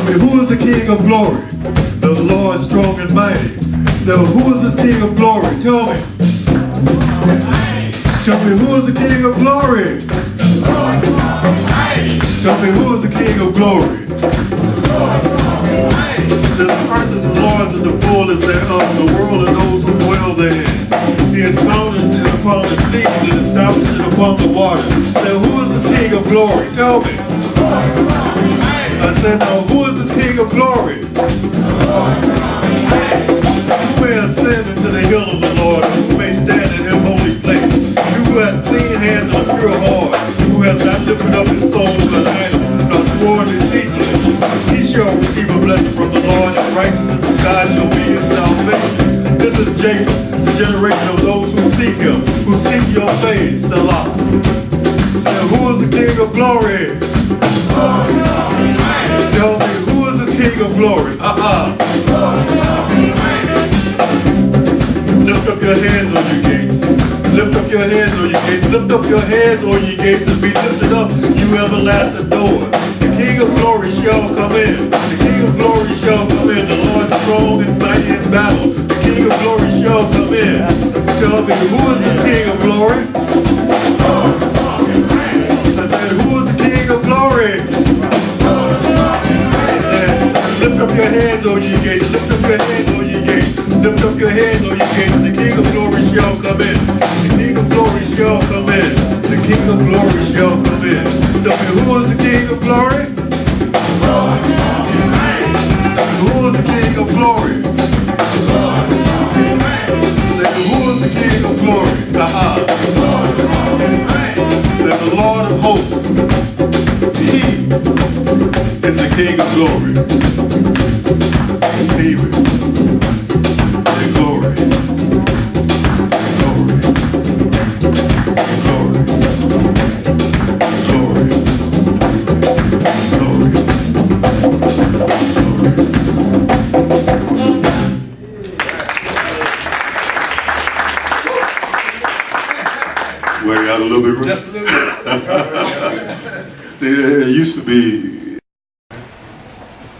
me, who is the King of glory? The Lord strong and mighty. So who is this King of glory? Tell me. Tell me, who is the King of glory? Tell me, who is the King of glory? Says the earth is the Lord's and the fullness thereof, the world and those who dwell therein. He has founded it upon the seas and established it upon the waters. Say, who is this King of glory? Tell me. I said, now who is this King of glory? Who may ascend into the hill of the Lord, and who may stand in his holy place? He who has clean hands and a pure heart, who has not lifted up his soul to an idol, nor sworn deceitfully, he shall receive a blessing from the Lord, and righteousness of God shall be his salvation. This is Jacob, the generation of those who seek him, who seek your face, Selah. Say, who is the King of glory? Tell me, who is this King of glory? Lift up your hands, O you gates. Lift up your hands, O you gates. Lift up your hands, O ye gates, and be lifted up, you everlasting doors. The King of glory shall come in. The King of glory shall come in. The Lord strong and mighty in battle. The King of glory shall come in. Tell me, who is this King of glory? I said, who is the King of glory? Lift up your hands, O ye gates. Lift up your hands, O ye gates. Lift up your hands, O ye gates. The King of glory shall come in. The King of glory shall come in. The King of glory shall come in. Tell me, who is the King of glory? Tell me, who is the King of glory? Say, who is the King of glory? Say, the Lord of hosts. He is the King of glory. David. Say glory. Say glory. Say glory. Glory. Glory. Glory. Wear out a little bit. Just a little bit. There used to be